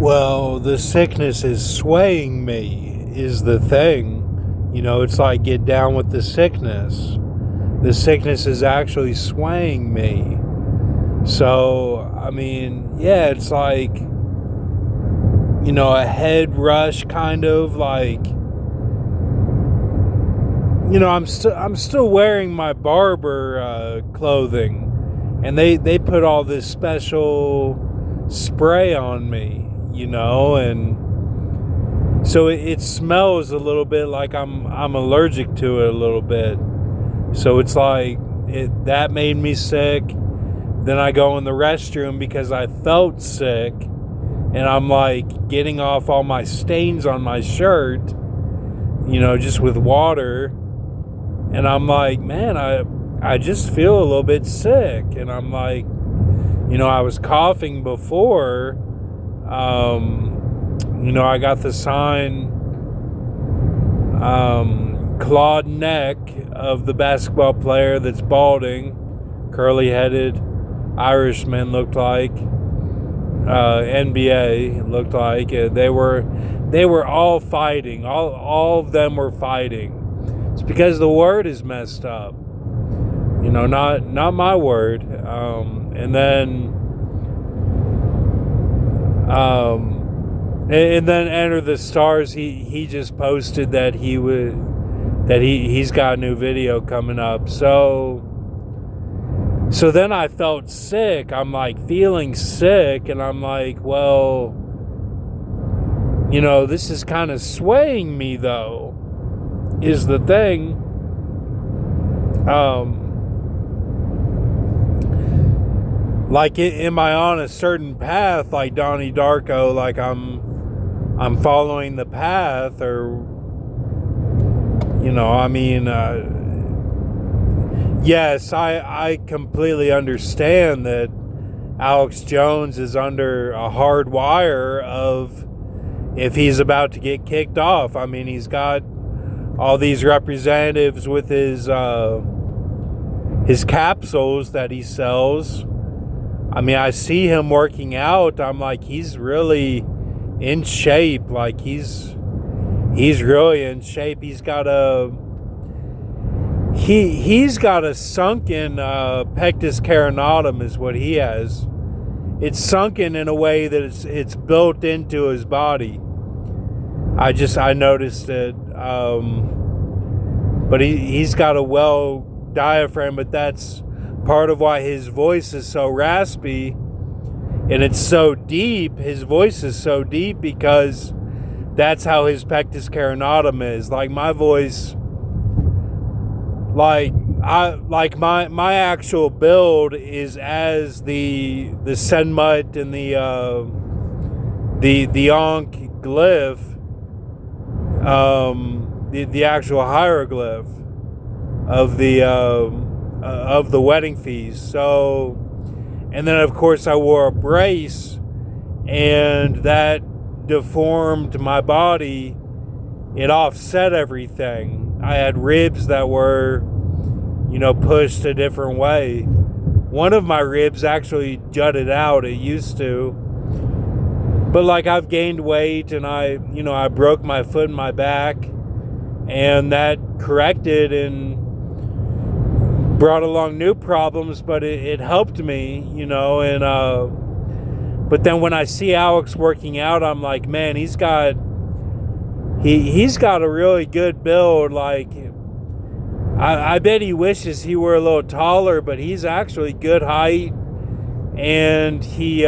Well, the sickness is swaying me, is the thing. It's like get down with the sickness. The sickness is actually swaying me. So, yeah, it's like, a head rush kind of like, I'm still wearing my barber clothing, and they put all this special spray on me, and so it smells a little bit like I'm allergic to it a little bit. So it's like that made me sick. Then I go in the restroom because I felt sick, and I'm like getting off all my stains on my shirt, just with water. And I'm like, man, I just feel a little bit sick. And I'm like, I was coughing before. I got the sign, clawed neck of the basketball player that's balding, curly-headed Irishman looked like, NBA looked like. They were all fighting. All of them were fighting. It's because the word is messed up. Not my word. And then Enter the Stars. He just posted that he's got a new video coming up. So then I felt sick. I'm like feeling sick, and I'm like, well, this is kind of swaying me though, is the thing. Like, am I on a certain path, like Donnie Darko, like I'm following the path, or yes, I completely understand that Alex Jones is under a hard wire of if he's about to get kicked off. He's got all these representatives with his capsules that he sells. I see him working out. I'm like, he's really in shape. Like he's really in shape. He's got a sunken pectus carinatum is what he has. It's sunken in a way that it's built into his body. I noticed it. But he's got a well diaphragm, but that's part of why his voice is so raspy, and it's so deep. His voice is so deep because that's how his pectus carinatum is. Like my voice, like my actual build is as the Senmut and the Ankh glyph, the actual hieroglyph of the wedding feast. So, and then of course I wore a brace, and that deformed my body. It offset everything. I had ribs that were, pushed a different way. One of my ribs actually jutted out. It used to. But like I've gained weight, and I broke my foot in my back, and that corrected and brought along new problems, but it helped me, and but then when I see Alex working out, I'm like, man, he's got a really good build. Like I bet he wishes he were a little taller, but he's actually good height, and he's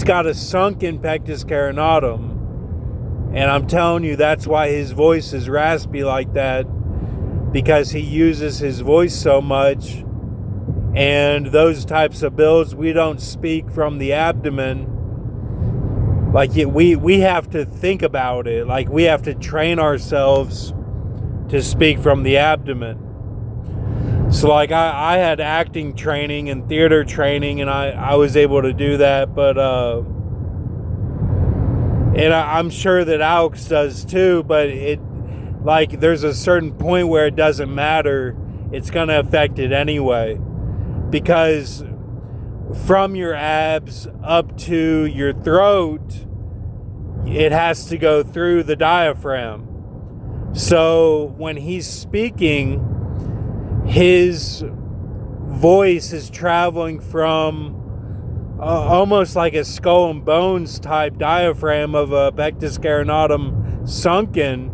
got a sunken pectus carinatum, and I'm telling you, that's why his voice is raspy like that, because he uses his voice so much. And those types of builds, we don't speak from the abdomen. Like we have to think about it. Like we have to train ourselves to speak from the abdomen. So like I had acting training and theater training, and I was able to do that, but and I'm sure that Alex does too, but like there's a certain point where it doesn't matter. It's going to affect it anyway, because from your abs up to your throat, it has to go through the diaphragm. So when he's speaking, his voice is traveling from almost like a skull and bones type diaphragm of a pectus carinatum sunken,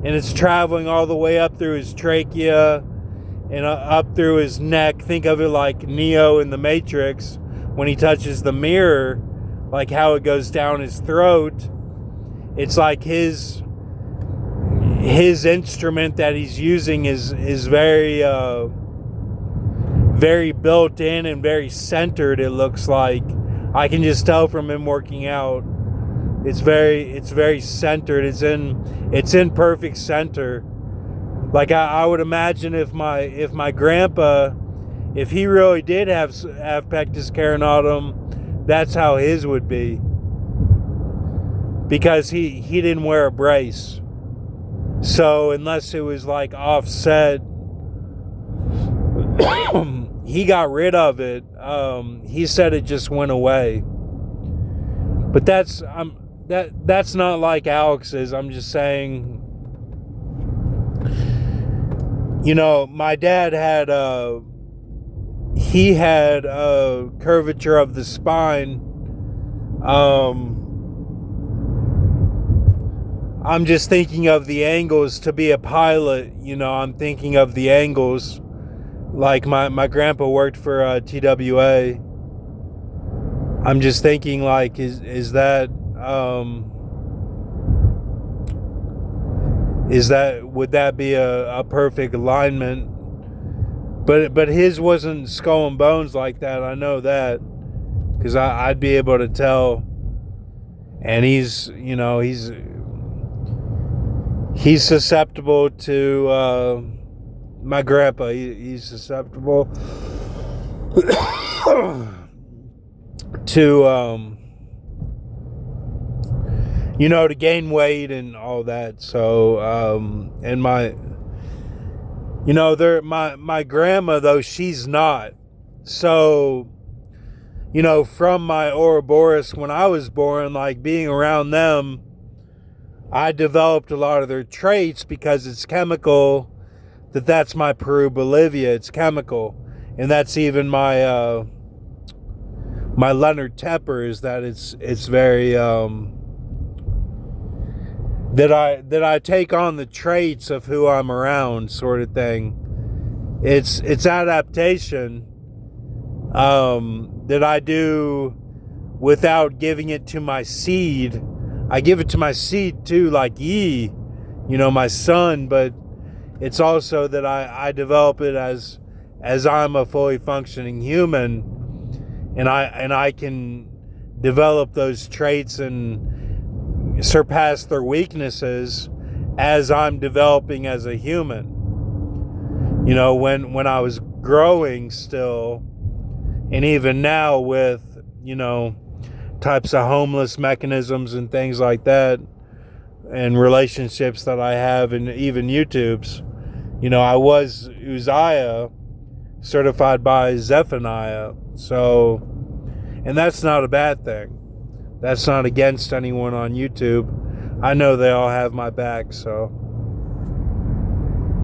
and it's traveling all the way up through his trachea and up through his neck. Think of it like Neo in the Matrix when he touches the mirror, like how it goes down his throat. It's like his instrument that he's using is very very built in and very centered. It looks like, I can just tell from him working out, it's very centered. It's in perfect center. Like I would imagine if my grandpa, if he really did have pectus carinatum, that's how his would be, because he didn't wear a brace. So unless it was like offset, he got rid of it. He said it just went away. But that's not like Alex's. I'm just saying, you know, my dad had he had a curvature of the spine. I'm just thinking of the angles. To be a pilot, you know, I'm thinking of the angles. Like my grandpa worked for TWA. I'm just thinking, like, is that would that be a perfect alignment? But his wasn't skull and bones like that. I know that, because I'd be able to tell. And he's susceptible to my grandpa. He's susceptible to to gain weight and all that. So and my grandma, though, she's not. So from my Ouroboros when I was born, like being around them, I developed a lot of their traits, because it's chemical. That's my Peru Bolivia. It's chemical. And that's even my my Leonard Tepper, is that it's very that I take on the traits of who I'm around, sort of thing. It's adaptation that I do without giving it to my seed. I give it to my seed too, like Yi, my son, but it's also that I develop it as I'm a fully functioning human, and I can develop those traits and surpass their weaknesses as I'm developing as a human. When I was growing still, and even now with types of homeless mechanisms and things like that, and relationships that I have, and even YouTube's, I was Uzziah certified by Zephaniah. So, and that's not a bad thing. That's not against anyone on YouTube. I know they all have my back, so